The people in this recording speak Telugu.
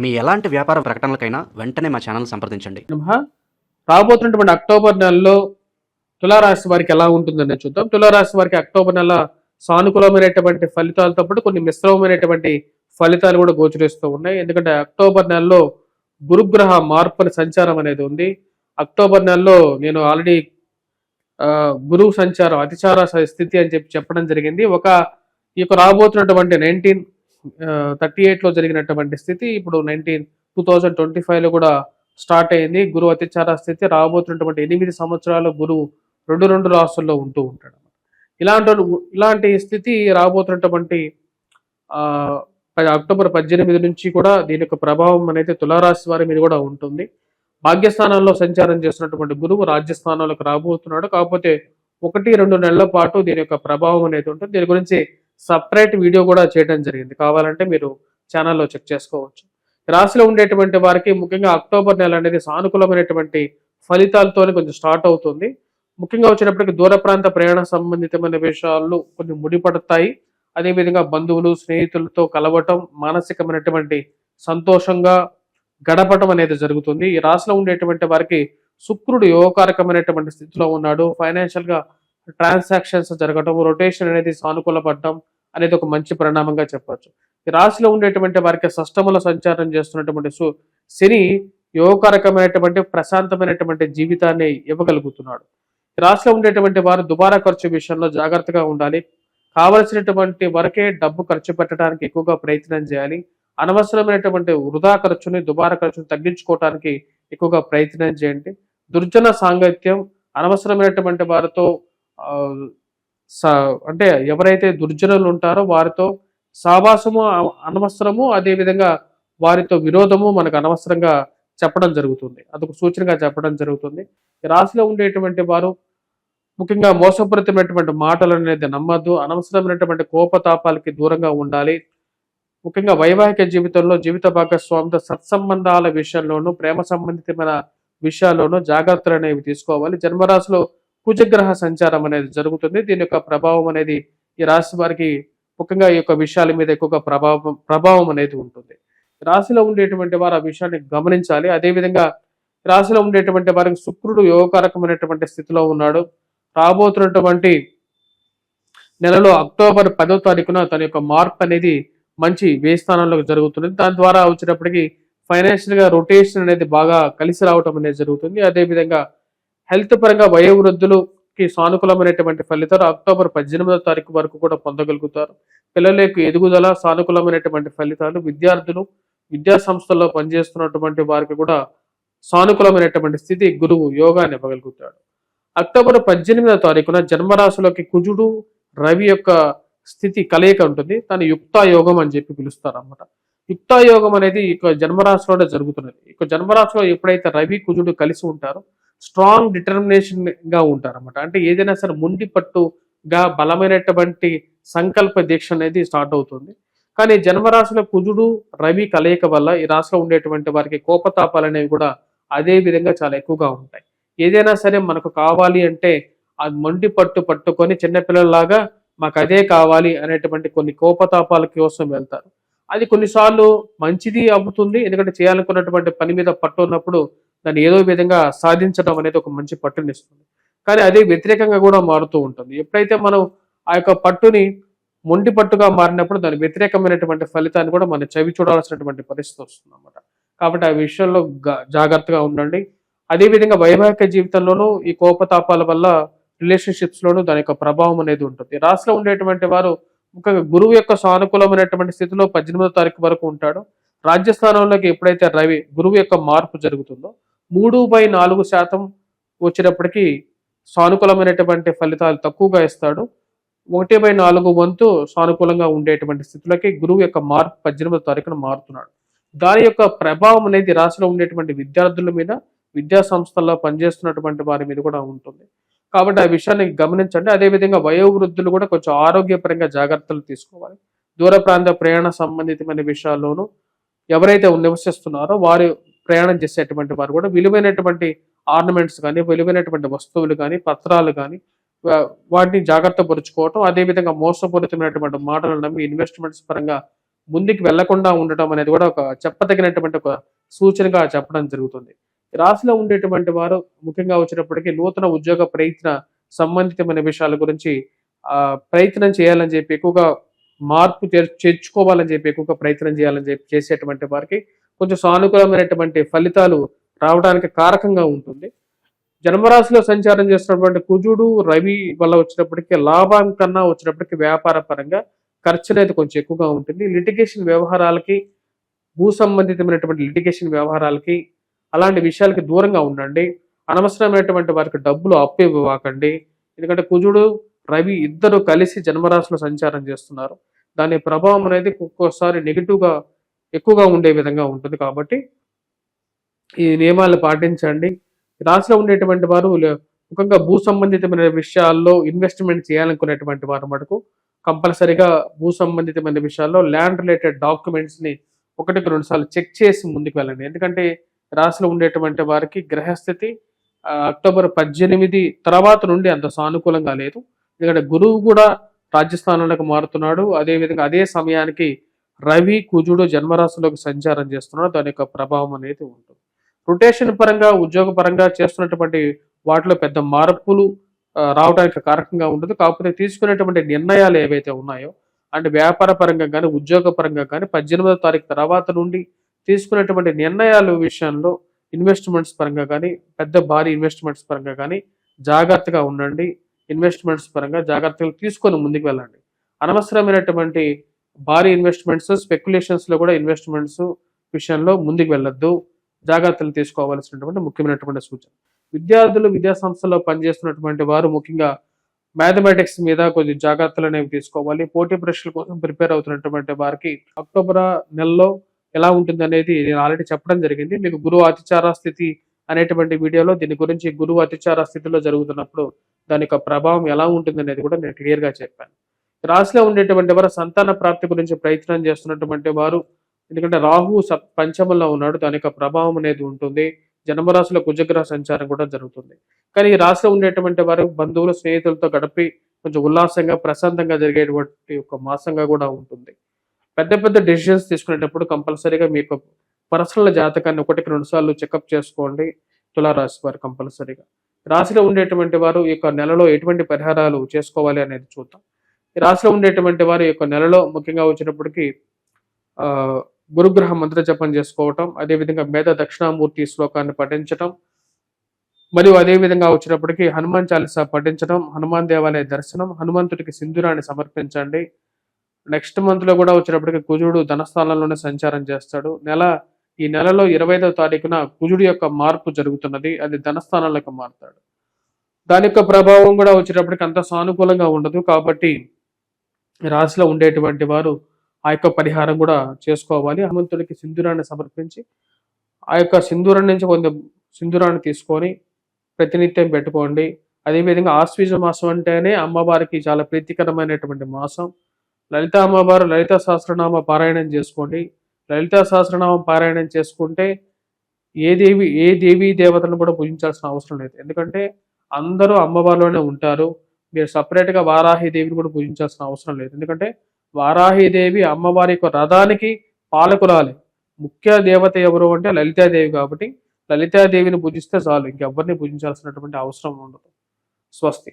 మీ ఎలాంటి వ్యాపార ప్రకటనలకైనా వెంటనే మా ఛానల్ సంప్రదించండి. నమః. రాబోతున్నటువంటి అక్టోబర్ నెలలో తులారాశి వారికి ఎలా ఉంటుందని చూద్దాం. తులారాశి వారికి అక్టోబర్ నెల సానుకూలమైనటువంటి ఫలితాలతో పాటు కొన్ని మిశ్రమమైనటువంటి ఫలితాలు కూడా గోచరిస్తూ ఉన్నాయి. ఎందుకంటే అక్టోబర్ నెలలో గురుగ్రహ మార్పుల సంచారం అనేది ఉంది. అక్టోబర్ నెలలో నేను ఆల్రెడీ గురువు సంచారం అతిచార స్థితి అని చెప్పడం జరిగింది. ఈ యొక్క రాబోతున్నటువంటి 1938లో జరిగినటువంటి స్థితి ఇప్పుడు 2025లో కూడా స్టార్ట్ అయింది. గురువు అతిచార స్థితి రాబోతున్నటువంటి 8 సంవత్సరాలు గురువు రెండు రాశుల్లో ఉంటూ ఉంటాడు. ఇలాంటి స్థితి రాబోతున్నటువంటి అక్టోబర్ 18 నుంచి కూడా దీని యొక్క ప్రభావం అనేది తులారాశి వారి మీద కూడా ఉంటుంది. భాగ్యస్థానంలో సంచారం చేస్తున్నటువంటి గురువు రాజ్యస్థానంలోకి రాబోతున్నాడు. కాకపోతే 1-2 నెలల పాటు దీని యొక్క ప్రభావం అనేది ఉంటుంది. దీని గురించి సపరేట్ వీడియో కూడా చేయడం జరిగింది. కావాలంటే మీరు ఛానల్లో చెక్ చేసుకోవచ్చు. రాశిలో ఉండేటువంటి వారికి ముఖ్యంగా అక్టోబర్ నెల అనేది సానుకూలమైనటువంటి ఫలితాలతో కొంచెం స్టార్ట్ అవుతుంది. ముఖ్యంగా వచ్చినప్పటికీ దూర ప్రాంత ప్రయాణ సంబంధితమైన విషయాలు కొన్ని ముడిపడతాయి. అదేవిధంగా బంధువులు స్నేహితులతో కలవటం, మానసికమైనటువంటి సంతోషంగా గడపటం అనేది జరుగుతుంది. ఈ రాశిలో ఉండేటువంటి వారికి శుక్రుడు యోగకారకమైనటువంటి స్థితిలో ఉన్నాడు. ఫైనాన్షియల్ గా ట్రాన్సాక్షన్స్ జరగటం, రొటేషన్ అనేది సానుకూలపడటం అనేది ఒక మంచి పరిణామంగా చెప్పొచ్చు. ఈ రాశిలో ఉండేటువంటి వారికి షష్టముల సంచారం చేస్తున్నటువంటి శని యోగకారకమైనటువంటి ప్రశాంతమైనటువంటి జీవితాన్ని ఇవ్వగలుగుతున్నాడు. ఈ రాశిలో ఉండేటువంటి వారు దుబారా ఖర్చు విషయంలో జాగ్రత్తగా ఉండాలి. కావలసినటువంటి వరకే డబ్బు ఖర్చు పెట్టడానికి ఎక్కువగా ప్రయత్నం చేయాలి. అనవసరమైనటువంటి వృధా ఖర్చుని దుబారా ఖర్చుని తగ్గించుకోవడానికి ఎక్కువగా ప్రయత్నం చేయండి. దుర్జన సాంగత్యం, అనవసరమైనటువంటి వారితో అంటే ఎవరైతే దుర్జనులు ఉంటారో వారితో సావాసము అనవసరము, అదేవిధంగా వారితో విరోధము మనకు అనవసరంగా చెప్పడం జరుగుతుంది. అదొక సూచనగా చెప్పడం జరుగుతుంది. ఈ రాశిలో ఉండేటువంటి వారు ముఖ్యంగా మోసపూరితమైనటువంటి మాటలు అనేది నమ్మద్దు. అనవసరమైనటువంటి కోపతాపాలకి దూరంగా ఉండాలి. ముఖ్యంగా వైవాహిక జీవితంలో జీవిత భాగస్వామితో సత్సంబంధాల విషయంలోనూ ప్రేమ సంబంధితమైన విషయాల్లోనూ జాగ్రత్తలు అనేవి తీసుకోవాలి. జన్మరాశిలో కుజగ్రహ సంచారం అనేది జరుగుతుంది. దీని యొక్క ప్రభావం అనేది ఈ రాశి వారికి ముఖ్యంగా ఈ యొక్క విషయాల మీద ఎక్కువగా ప్రభావం అనేది ఉంటుంది. రాశిలో ఉండేటువంటి వారు ఆ విషయాన్ని గమనించాలి. అదేవిధంగా రాశిలో ఉండేటువంటి వారికి శుక్రుడు యోగకారకమైనటువంటి స్థితిలో ఉన్నాడు. రాబోతున్నటువంటి నెలలో అక్టోబర్ 10వ తారీఖున తన యొక్క మార్పు అనేది మంచి వ్యయ స్థానంలోకి జరుగుతుంది. దాని ద్వారా వచ్చినప్పటికీ ఫైనాన్షియల్ గా రొటేషన్ అనేది బాగా కలిసి రావటం అనేది జరుగుతుంది. అదేవిధంగా హెల్త్ పరంగా వయోవృద్ధులకి సానుకూలమైనటువంటి ఫలితాలు అక్టోబర్ 18వ తారీఖు వరకు కూడా పొందగలుగుతారు. పిల్లల యొక్క ఎదుగుదల, సానుకూలమైనటువంటి ఫలితాలు, విద్యార్థులు విద్యా సంస్థల్లో పనిచేస్తున్నటువంటి వారికి కూడా సానుకూలమైనటువంటి స్థితి గురువు యోగాన్ని ఇవ్వగలుగుతాడు. అక్టోబర్ 18వ తారీఖున జన్మరాశిలోకి కుజుడు రవి యొక్క స్థితి కలయిక ఉంటుంది. దాన్ని యుక్తాయోగం అని చెప్పి పిలుస్తారు అన్నమాట. యుక్తాయోగం అనేది ఇక జన్మరాశిలోనే జరుగుతున్నది. ఇక జన్మరాశిలో ఎప్పుడైతే రవి కుజుడు కలిసి ఉంటారో స్ట్రాంగ్ డిటర్మినేషన్ గా ఉంటారు అన్నమాట. అంటే ఏదైనా సరే ముండి పట్టుగా బలమైనటువంటి సంకల్ప దీక్ష అనేది స్టార్ట్ అవుతుంది. కానీ జన్మరాశిలో కుజుడు రవి కలయిక వల్ల ఈ రాశిలో ఉండేటువంటి వారికి కోపతాపాలు అనేవి కూడా అదే విధంగా చాలా ఎక్కువగా ఉంటాయి. ఏదైనా సరే మనకు కావాలి అంటే అది మొండి పట్టుకొని చిన్నపిల్లల్లాగా మాకు అదే కావాలి అనేటువంటి కొన్ని కోపతాపాల కోసం వెళ్తారు. అది కొన్నిసార్లు మంచిది అవుతుంది. ఎందుకంటే చేయాలనుకున్నటువంటి పని మీద పట్టు ఉన్నప్పుడు దాన్ని ఏదో విధంగా సాధించడం అనేది ఒక మంచి పట్టునిస్తుంది. కానీ అదే వ్యతిరేకంగా కూడా మారుతూ ఉంటుంది. ఎప్పుడైతే మనం ఆ యొక్క పట్టుని మొండి పట్టుగా మారినప్పుడు దాని వ్యతిరేకమైనటువంటి ఫలితాన్ని కూడా మనం చవి చూడాల్సినటువంటి పరిస్థితి వస్తుంది అన్నమాట. కాబట్టి ఆ విషయంలో జాగ్రత్తగా ఉండండి. అదేవిధంగా వైవాహిక జీవితంలోనూ ఈ కోపతాపాల వల్ల రిలేషన్షిప్స్ లోనూ దాని యొక్క ప్రభావం అనేది ఉంటుంది. రాశిలో ఉండేటువంటి వారు ముఖ్యంగా గురువు యొక్క సానుకూలమైనటువంటి స్థితిలో 18వ తారీఖు వరకు ఉంటాడు. రాజ్యస్థానంలోకి ఎప్పుడైతే గురువు యొక్క మార్పు జరుగుతుందో 3/4% వచ్చినప్పటికీ సానుకూలమైనటువంటి ఫలితాలు తక్కువగా ఇస్తాడు. 1/4 వంతు సానుకూలంగా ఉండేటువంటి స్థితిలోకి గురువు యొక్క మార్పు 18వ తారీఖున మారుతున్నాడు. దాని యొక్క ప్రభావం అనేది రాశిలో ఉండేటువంటి విద్యార్థుల మీద, విద్యా సంస్థల్లో పనిచేస్తున్నటువంటి వారి మీద కూడా ఉంటుంది. కాబట్టి ఆ విషయాన్ని గమనించండి. అదేవిధంగా వయోవృద్ధులు కూడా కొంచెం ఆరోగ్యపరంగా జాగ్రత్తలు తీసుకోవాలి. దూర ప్రాంత ప్రయాణ సంబంధితమైన విషయాల్లోనూ ఎవరైతే నివసిస్తున్నారో వారు ప్రయాణం చేసేటువంటి వారు కూడా విలువైనటువంటి ఆర్నమెంట్స్ కానీ, విలువైనటువంటి వస్తువులు కానీ, పత్రాలు కానీ వాటిని జాగ్రత్త పరుచుకోవటం, అదేవిధంగా మోసపూరితమైనటువంటి మాటలు నమ్మి ఇన్వెస్ట్మెంట్స్ పరంగా ముందుకు వెళ్లకుండా ఉండటం అనేది కూడా ఒక చెప్పదగినటువంటి ఒక సూచనగా చెప్పడం జరుగుతుంది. ఈ రాశిలో ఉండేటువంటి వారు ముఖ్యంగా వచ్చేటప్పటికి నూతన ఉద్యోగ ప్రయత్న సంబంధితమైన విషయాల గురించి ప్రయత్నం చేయాలని చెప్పి ఎక్కువగా మార్పు చేర్చుకోవాలని చెప్పి ఎక్కువగా ప్రయత్నం చేయాలని చెప్పి చేసేటువంటి వారికి కొంచెం సానుకూలమైనటువంటి ఫలితాలు రావడానికి కారకంగా ఉంటుంది. జన్మరాశిలో సంచారం చేస్తున్నటువంటి కుజుడు రవి వల్ల వచ్చినప్పటికీ లాభం కన్నా వచ్చినప్పటికీ వ్యాపార పరంగా ఖర్చు అనేది కొంచెం ఎక్కువగా ఉంటుంది. లిటిగేషన్ వ్యవహారాలకి, భూ సంబంధితమైనటువంటి లిటిగేషన్ వ్యవహారాలకి, అలాంటి విషయాలకి దూరంగా ఉండండి. అనవసరమైనటువంటి వారికి డబ్బులు అప్పు ఇవ్వకండి. ఎందుకంటే కుజుడు రవి ఇద్దరు కలిసి జన్మరాశిలో సంచారం చేస్తున్నారు. దాని ప్రభావం అనేది ఒక్కోసారి నెగిటివ్గా ఎక్కువగా ఉండే విధంగా ఉంటుంది. కాబట్టి ఈ నియమాలు పాటించండి. రాశిలో ఉండేటువంటి వారు ముఖ్యంగా భూ సంబంధితమైన విషయాల్లో ఇన్వెస్ట్మెంట్ చేయాలనుకునేటువంటి వారు మటుకు కంపల్సరీగా భూ సంబంధితమైన విషయాల్లో ల్యాండ్ రిలేటెడ్ డాక్యుమెంట్స్ ని 1-2 సార్లు చెక్ చేసి ముందుకు వెళ్ళండి. ఎందుకంటే రాశిలో ఉండేటువంటి వారికి గ్రహస్థితి అక్టోబర్ 18 తర్వాత నుండి అంత సానుకూలంగా లేదు. ఎందుకంటే గురువు కూడా రాజ్యస్థానంలోకి మారుతున్నాడు. అదేవిధంగా అదే సమయానికి రవి కుజుడు జన్మరాశిలోకి సంచారం చేస్తున్నాడు. దాని యొక్క ప్రభావం అనేది ఉంటుంది. రొటేషన్ పరంగా ఉద్యోగ పరంగా చేస్తున్నటువంటి వాటిలో పెద్ద మార్పులు రావడానికి కారకంగా ఉండదు. కాకపోతే తీసుకునేటువంటి నిర్ణయాలు ఏవైతే ఉన్నాయో అంటే వ్యాపార పరంగా కానీ ఉద్యోగ పరంగా కానీ 18వ తారీఖు తర్వాత నుండి తీసుకునేటువంటి నిర్ణయాల విషయంలో ఇన్వెస్ట్మెంట్స్ పరంగా కానీ పెద్ద భారీ ఇన్వెస్ట్మెంట్స్ పరంగా కానీ జాగ్రత్తగా ఉండండి. ఇన్వెస్ట్మెంట్స్ పరంగా జాగ్రత్తలు తీసుకొని ముందుకు వెళ్ళండి. అనవసరమైనటువంటి భారీ ఇన్వెస్ట్మెంట్స్ స్పెక్యులేషన్స్లో కూడా ఇన్వెస్ట్మెంట్స్ విషయంలో ముందుకు వెళ్ళొద్దు. జాగ్రత్తలు తీసుకోవాల్సినటువంటి ముఖ్యమైనటువంటి సూచన. విద్యార్థులు విద్యా సంస్థల్లో పనిచేస్తున్నటువంటి వారు ముఖ్యంగా మ్యాథమెటిక్స్ మీద కొద్ది జాగ్రత్తలు అనేవి తీసుకోవాలి. పోటీ పరీక్షల కోసం ప్రిపేర్ అవుతున్నటువంటి వారికి అక్టోబర్ నెలలో ఎలా ఉంటుంది అనేది నేను ఆల్రెడీ చెప్పడం జరిగింది. మీకు గురువు అతిచార స్థితి అనేటువంటి వీడియోలో దీని గురించి గురువు అతిచార స్థితిలో జరుగుతున్నప్పుడు దాని యొక్క ప్రభావం ఎలా ఉంటుంది అనేది కూడా నేను క్లియర్గా చెప్పాను. రాశిలో ఉండేటువంటి వారు సంతాన ప్రాప్తి గురించి ప్రయత్నం చేస్తున్నటువంటి వారు, ఎందుకంటే రాహు పంచమంలో ఉన్నాడు, దాని యొక్క ప్రభావం అనేది ఉంటుంది. జన్మరాశిలో కుజగ్రహ సంచారం కూడా జరుగుతుంది. కానీ ఈ రాశిలో ఉండేటువంటి వారు బంధువులు స్నేహితులతో గడిపి కొంచెం ఉల్లాసంగా ప్రశాంతంగా జరిగేటువంటి ఒక మాసంగా కూడా ఉంటుంది. పెద్ద పెద్ద డెసిషన్స్ తీసుకునేటప్పుడు కంపల్సరీగా మీ యొక్క పర్సనల్ జాతకాన్ని 1-2 సార్లు చెకప్ చేసుకోండి. తులారాశి వారు కంపల్సరీగా రాశిలో ఉండేటువంటి వారు ఈ యొక్క నెలలో ఎటువంటి పరిహారాలు చేసుకోవాలి అనేది చూద్దాం. ఈ రాశిలో ఉండేటువంటి వారు ఈ యొక్క నెలలో ముఖ్యంగా వచ్చినప్పటికీ గురుగ్రహ మంత్ర జపం చేసుకోవటం, అదేవిధంగా మేధ దక్షిణామూర్తి శ్లోకాన్ని పఠించటం, మరియు అదేవిధంగా వచ్చినప్పటికీ హనుమాన్ చాలీసా పఠించడం, హనుమాన్ దేవాలయ దర్శనం, హనుమంతుడికి సింధూరాన్ని సమర్పించండి. నెక్స్ట్ మంత్ లో కూడా వచ్చినప్పటికీ కుజుడు ధనస్థానంలోనే సంచారం చేస్తాడు. ఈ నెలలో 25వ తారీఖున కుజుడు యొక్క మార్పు జరుగుతున్నది. అది ధనస్థానంలోకి మారుతాడు. దాని యొక్క ప్రభావం కూడా వచ్చేటప్పటికి అంత సానుకూలంగా ఉండదు. కాబట్టి రాశిలో ఉండేటువంటి వారు ఆ యొక్క పరిహారం కూడా చేసుకోవాలి. హనుమంతుడికి సింధూరాన్ని సమర్పించి ఆ యొక్క సింధూరం నుంచి కొంత సింధూరాన్ని తీసుకొని ప్రతినిత్యం పెట్టుకోండి. అదేవిధంగా ఆశ్వీజ మాసం అంటేనే అమ్మవారికి చాలా ప్రీతికరమైనటువంటి మాసం. లలిత అమ్మవారు లలిత సహస్రనామ పారాయణం చేసుకోండి. లలిత సహస్రనామం పారాయణం చేసుకుంటే ఏ దేవీ దేవతలను కూడా పూజించాల్సిన అవసరం లేదు. ఎందుకంటే అందరూ అమ్మవారిలోనే ఉంటారు. మీరు సపరేట్గా వారాహిదేవిని కూడా పూజించాల్సిన అవసరం లేదు. ఎందుకంటే వారాహిదేవి అమ్మవారి యొక్క రథానికి పాలకురాలి. ముఖ్య దేవత ఎవరు అంటే లలితాదేవి. కాబట్టి లలితాదేవిని పూజిస్తే చాలు, ఇంకెవ్వరిని పూజించాల్సినటువంటి అవసరం ఉండదు. స్వస్తి.